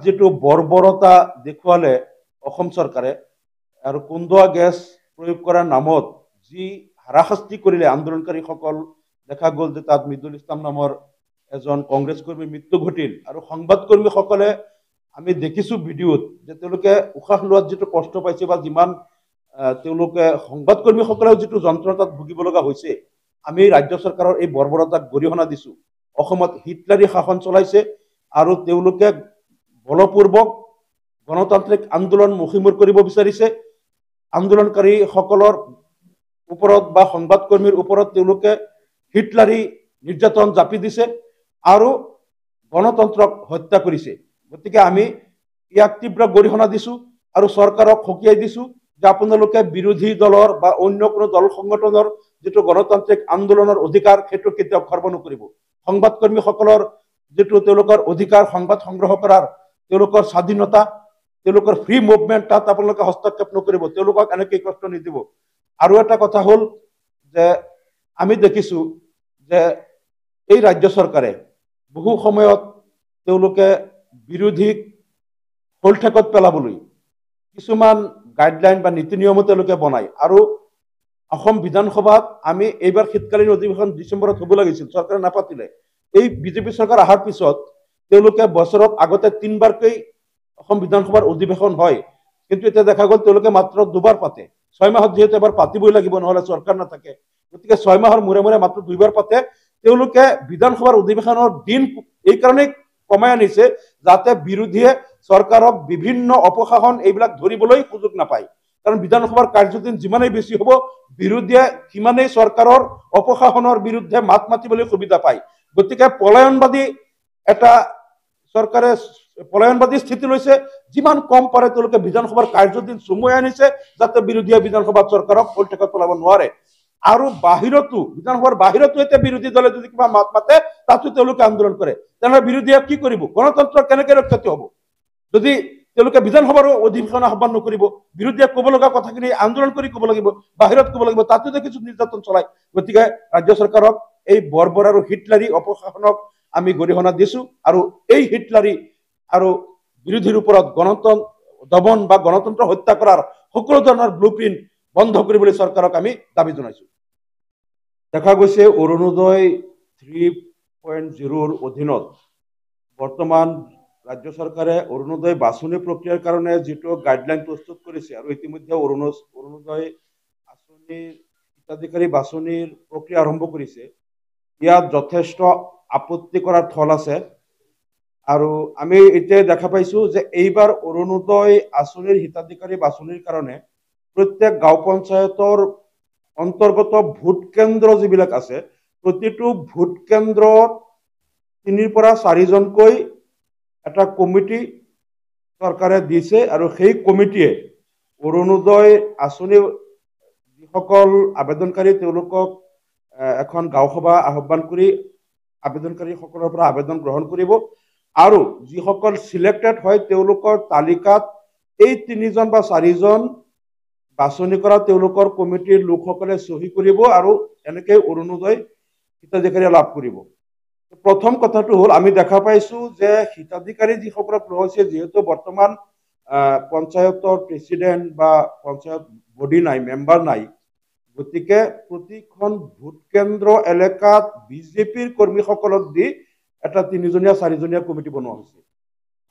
যেটো বৰ্বৰতা দেখুৱালে অসম চৰকাৰে আৰু কুন্দুৱা গেছ প্ৰয়োগ কৰাৰ নামত যি হাৰাশাস্তি কৰিলে আন্দোলনকাৰীসকল, দেখা গ'ল যে তাত মৃদুল ইছলাম নামৰ এজন কংগ্ৰেছ কৰ্মীৰ মৃত্যু ঘটিল আৰু সংবাদকৰ্মীসকলে আমি দেখিছো ভিডিঅ'ত যে তেওঁলোকে উশাহ লোৱাত যিটো কষ্ট পাইছে বা যিমান তেওঁলোকে সংবাদকৰ্মীসকলেও যিটো যন্ত্ৰণাত ভুগিব লগা হৈছে, আমি ৰাজ্য চৰকাৰৰ এই বৰ্বৰতাক গৰিহণা দিছো। অসমত হিটলাৰী শাসন চলাইছে আৰু তেওঁলোকে বলপূৰ্বক গণতান্ত্ৰিক আন্দোলন মষিমূৰ কৰিব বিচাৰিছে। আন্দোলনকাৰীসকলৰ ওপৰত বা সংবাদকৰ্মীৰ ওপৰত তেওঁলোকে হিটলাৰী নিৰ্যাতন জাপি দিছে আৰু গণতন্ত্ৰক হত্যা কৰিছে। গতিকে আমি ইয়াক তীব্ৰ গৰিহণা দিছো আৰু চৰকাৰক সকীয়াই দিছো যে আপোনালোকে বিৰোধী দলৰ বা অন্য কোনো দল সংগঠনৰ যিটো গণতান্ত্ৰিক আন্দোলনৰ অধিকাৰ সেইটো কেতিয়াও খৰ্ব নকৰিব। সংবাদকৰ্মীসকলৰ যিটো তেওঁলোকৰ অধিকাৰ সংবাদ সংগ্ৰহ কৰাৰ, তেওঁলোকৰ স্বাধীনতা, তেওঁলোকৰ ফ্ৰী মুভমেণ্ট, তাত আপোনালোকে হস্তক্ষেপ নকৰিব, তেওঁলোকক এনেকৈ কষ্ট নিদিব। আৰু এটা কথা হ'ল যে আমি দেখিছো যে এই ৰাজ্য চৰকাৰে বহু সময়ত তেওঁলোকে বিৰোধীক শোলঠেকত পেলাবলৈ কিছুমান গাইডলাইন বা নীতি নিয়মো তেওঁলোকে বনায়। আৰু অসম বিধানসভাত আমি এইবাৰ শীতকালীন অধিৱেশন ডিচেম্বৰত হ'ব লাগিছিল, চৰকাৰে নাপাতিলে। এই বিজেপি চৰকাৰ অহাৰ পিছত তেওঁলোকে বছৰত আগতে 3বাৰকৈ অসম বিধানসভাৰ অধিৱেশন হয়, কিন্তু এতিয়া দেখা গ'ল তেওঁলোকে মাত্ৰ 2বাৰ পাতে। 6 মাহত যিহেতু এবাৰ পাতিবই লাগিব, নহ'লে চৰকাৰ নাথাকে, গতিকে 6 মাহৰ মূৰে মূৰে মাত্ৰ 2বাৰ পাতে। তেওঁলোকে বিধানসভাৰ অধিৱেশনৰ দিন এইকাৰণেই কমাই আনিছে যাতে বিৰোধীয়ে চৰকাৰক বিভিন্ন অপশাসন এইবিলাক ধৰিবলৈ সুযোগ নাপায়। কাৰণ বিধানসভাৰ কাৰ্যদিন যিমানেই বেছি হ'ব, বিৰোধীয়ে সিমানেই চৰকাৰৰ অপশাসনৰ বিৰুদ্ধে মাত মাতিবলৈ সুবিধা পায়। গতিকে পলায়নবাদী এটা চৰকাৰে পলায়নবাদী স্থিতি লৈছে। যিমান কম পাৰে তেওঁলোকে বিধানসভাৰ কাৰ্যদিন চমুৱাই আনিছে যাতে বিৰোধীয়ে বিধানসভাত চৰকাৰক শোলঠেকত পেলাব নোৱাৰে। আৰু বাহিৰতো, বিধানসভাৰ বাহিৰতো এতিয়া বিৰোধী দলে যদি কিবা মাত মাতে তাতো তেওঁলোকে আন্দোলন কৰে। তেনেহ'লে বিৰোধীয়ে কি কৰিব? গণতন্ত্ৰ কেনেকৈ ৰক্ষিত হ'ব যদি তেওঁলোকে বিধানসভাৰো অধিৱেশন আহ্বান নকৰিব? বিৰোধীয়ে ক'ব লগা কথাখিনি আন্দোলন কৰি ক'ব লাগিব, বাহিৰত ক'ব লাগিব, তাতো কিছু নিৰ্যাতন চলায়। গতিকে ৰাজ্য চৰকাৰক এই বৰ্বৰ আৰু হিটলাৰী অপশাসনক আমি গৰিহণা দিছো আৰু এই হিটলাৰী আৰু বিৰোধীৰ ওপৰত গণতন্ত্ৰ দমন বা গণতন্ত্ৰ হত্যা কৰাৰ সকলো ধৰণৰ ব্লুপ্ৰিণ্ট বন্ধ কৰিবলৈ চৰকাৰক আমি দাবী জনাইছো। দেখা গৈছে অৰুণোদয় 3.0ৰ অধীনত বৰ্তমান ৰাজ্য চৰকাৰে অৰুণোদয় বাছনি প্ৰক্ৰিয়াৰ কাৰণে যিটো গাইডলাইন প্ৰস্তুত কৰিছে আৰু ইতিমধ্যে অৰুণোদয় আঁচনিৰ হিতাধিকাৰী বাছনিৰ প্ৰক্ৰিয়া আৰম্ভ কৰিছে, ইয়াত যথেষ্ট আপত্তি কৰাৰ থল আছে। আৰু আমি এতিয়া দেখা পাইছো যে এইবাৰ অৰুণোদয় আঁচনিৰ হিতাধিকাৰী বাছনিৰ কাৰণে প্ৰত্যেক গাঁও পঞ্চায়তৰ অন্তৰ্গত ভোট কেন্দ্ৰ যিবিলাক আছে, প্ৰতিটো ভোট কেন্দ্ৰত 3 পৰা 4জনকৈ এটা কমিটি চৰকাৰে দিছে আৰু সেই কমিটিয়ে অৰুণোদয় আঁচনি যিসকল আবেদনকাৰী তেওঁলোকক এখন গাঁও সভা আহ্বান কৰি আবেদনকাৰীসকলৰ পৰা আবেদন গ্ৰহণ কৰিব আৰু যিসকল সিলেক্টেড হয় তেওঁলোকৰ তালিকাত এই 3জন বা 4জন বাছনি কৰা তেওঁলোকৰ কমিটিৰ লোকসকলে চহী কৰিব আৰু এনেকৈ অৰুণোদয় হিতাধিকাৰী লাভ কৰিব। প্ৰথম কথাটো হ'ল আমি দেখা পাইছো যে হিতাধিকাৰী যিসকলক লোৱা হৈছে, যিহেতু বৰ্তমান পঞ্চায়তৰ প্ৰেচিডেণ্ট বা পঞ্চায়ত বডি নাই, মেম্বাৰ নাই, গতিকে প্ৰতিখন ভোট কেন্দ্ৰ এলেকাত বিজেপিৰ কৰ্মীসকলক দি এটা 3জনীয়া 4জনীয়া কমিটি বনোৱা হৈছে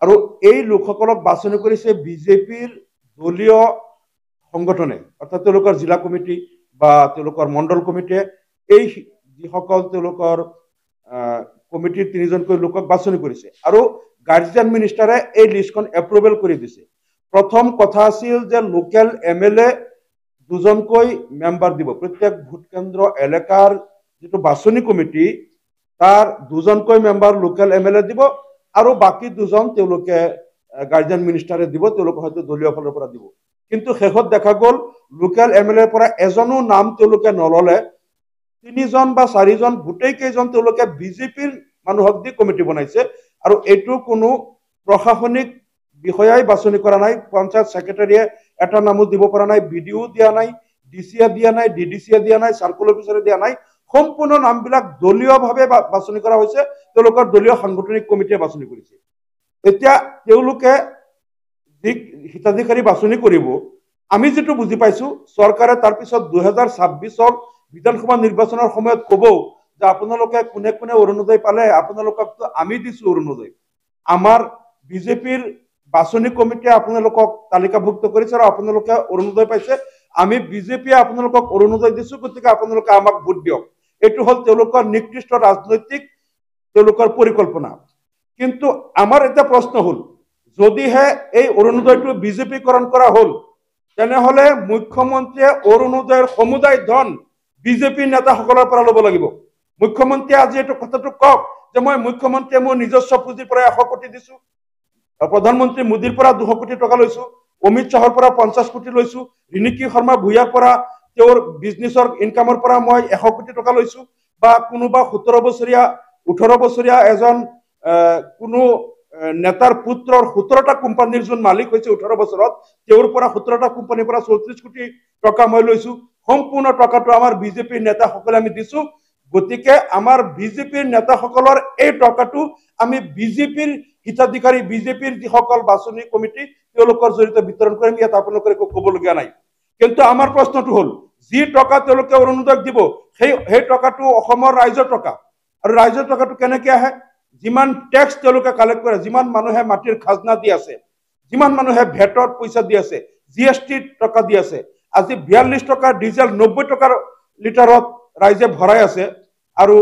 আৰু এই লোকসকলক বাছনি কৰিছে বিজেপিৰ দলীয় সংগঠনে, অৰ্থাৎ তেওঁলোকৰ জিলা কমিটি বা তেওঁলোকৰ মণ্ডল কমিটিয়ে এই যিসকল তেওঁলোকৰ কমিটিৰ 3জনকৈ লোকক বাছনি কৰিছে আৰু গাৰ্জিয়ান মিনিষ্টাৰে এই লিষ্টখন এপ্ৰুভেল কৰি দিছে। প্ৰথম কথা আছিল যে লোকেল MLA 2জনকৈ মেম্বাৰ দিব, প্ৰত্যেক ভোট কেন্দ্ৰ এলেকাৰ যিটো বাছনি কমিটি তাৰ 2জনকৈ মেম্বাৰ লোকেল MLA দিব আৰু বাকী 2জন তেওঁলোকে গাৰ্জিয়ান মিনিষ্টাৰে দিব, তেওঁলোকে হয়তো দলীয় ফালৰ পৰা দিব। কিন্তু শেষত দেখা গ'ল লোকেল MLAৰ পৰা এজনো নাম তেওঁলোকে নললে, 3জন বা 4জন গোটেই কেইজন তেওঁলোকে বিজেপিৰ মানুহক দি কমিটি বনাইছে আৰু এইটো কোনো প্ৰশাসনিক বিষয়াই বাছনি কৰা নাই। পঞ্চায়ত ছেক্ৰেটাৰীয়ে এটা নামো দিব পৰা নাই, BDO দিয়া নাই, DCয়ে দিয়া নাই, DDCয়ে দিয়া নাই, চাৰ্কল অফিচাৰে দিয়া নাই, সম্পূৰ্ণ নামবিলাক দলীয়ভাৱে বাছনি কৰা হৈছে, তেওঁলোকৰ দলীয় সাংগঠনিক কমিটিয়ে বাছনি কৰিছে। যেতিয়া তেওঁলোকে যি হিতাধিকাৰী বাছনি কৰিব, আমি যেটো বুজি পাইছো চৰকাৰে তাৰ পিছত 2026 বিধানসভা নিৰ্বাচনৰ সময়ত ক'ব যে আপোনালোকে কোনে কোনে অৰুণোদয় পালে, আপোনালোকক আমি দিছো অৰুণোদয়। আমাৰ বিজেপিৰ বাছনি কমিটিয়ে আপোনালোকক তালিকাভুক্ত কৰিছে আৰু আপোনালোকে অৰুণোদয় পাইছে, আমি বিজেপিয়ে আপোনালোকক অৰুণোদয় দিছো, গতিকে আপোনালোকে আমাক ভোট দিয়ক। এইটো হল তেওঁলোকৰ নিকৃষ্ট ৰাজনৈতিক তেওঁলোকৰ পৰিকল্পনা। কিন্তু আমাৰ এটা প্ৰশ্ন হল, যদিহে এই অৰুণোদয়টো বিজেপিকৰণ কৰা হল, তেনেহলে মুখ্যমন্ত্ৰীয়ে অৰুণোদয়ৰ সমুদায় ধন বিজেপি নেতাসকলৰ পৰা ল'ব লাগিব। মুখ্যমন্ত্ৰীয়ে আজি এইটো কথাটো কওক যে মই মুখ্যমন্ত্ৰীয়ে মোৰ নিজস্ব পুঁজিৰ পৰা 100 কোটি দিছো, প্ৰধানমন্ত্ৰী মোদীৰ পৰা 200 কোটি টকা লৈছো, অমিত শাহৰ পৰা 50 কোটি লৈছো, ৰিণিকী শৰ্মা ভূঞাৰ পৰা তেওঁৰ বিজনেছৰ ইনকামৰ পৰা মই 100 কোটি টকা লৈছো, বা কোনোবা 17 বছৰীয়া 18 বছৰীয়া এজন কোনো নেতাৰ পুত্ৰৰ 17টা কোম্পানীৰ যোন মালিক হৈছে 18 বছৰত, তেওঁৰ পৰা 17টা কোম্পানীৰ পৰা 34 কোটি টকা মই লৈছো। সম্পূৰ্ণ টকাটো আমাৰ বিজেপিৰ নেতাসকলে আমি দিছো। গতিকে আমাৰ বিজেপিৰ নেতাসকলৰ এই টকাটো আমি বিজেপিৰ হিতাধিকাৰী, বিজেপিৰ যিসকল বাছনি কমিটি তেওঁলোকৰ জৰিয়তে বিতৰণ কৰিম, ইয়াত আপোনালোকৰ একো ক'বলগীয়া নাই। কিন্তু আমাৰ প্ৰশ্নটো হল, যি টকা তেওঁলোকে অৰুণোদয় দিব, সেই টকাটো অসমৰ ৰাইজৰ টকা, আৰু ৰাইজৰ টকাটো কেনেকৈ আহে? যিমান টেক্স তেওঁলোকে কালেক্ট কৰে, যিমান মানুহে মাটিৰ খাজনা দি আছে, যিমান মানুহে ভেটত পইচা দি আছে, জিএছটিৰ টকা দি আছে, আজি 42 টকাৰ ডিজেল 90 টকাৰ লিটাৰত ৰাইজে ভৰাই আছে, আৰু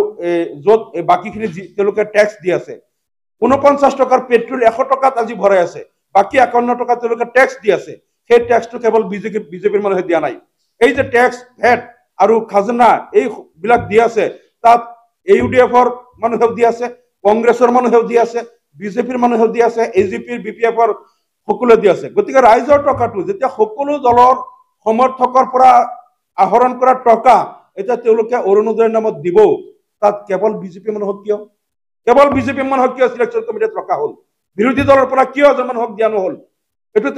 য'ত বাকীখিনি তেওঁলোকে টেক্স দি আছে। 49 টকাৰ পেট্ৰল 100 টকাত আজি ভৰাই আছে, বাকী 51 টকা তেওঁলোকে টেক্স দি আছে। সেই টেক্সটো কেৱল বিজেপিৰ মানুহে দিয়া নাই। এই যে টেক্স, ভেট আৰু খাজনা এইবিলাক দি আছে, তাত ইউডিএফৰ মানুহেও দি আছে, কংগ্ৰেছৰ মানুহেও দি আছে, বিজেপিৰ মানুহেও দি আছে, এজিপিৰ বিপিএফৰ সকলোৱে দি আছে। গতিকে ৰাইজৰ টকাটো যেতিয়া সকলো দলৰ সমৰ্থকৰ পৰা আহৰণ কৰা টকা এতিয়া তেওঁলোকে অৰুণোদয়ৰ নামত দিব, তাত কেৱল বিজেপি মানুহক কিয়, কেৱল বিজেপি মানুহক কিয় চিলেকশ্যন কমিটিত ৰখা হল? বিৰোধী দলৰ পৰা কিয় এজন মানুহক দিয়া নহল? এইটো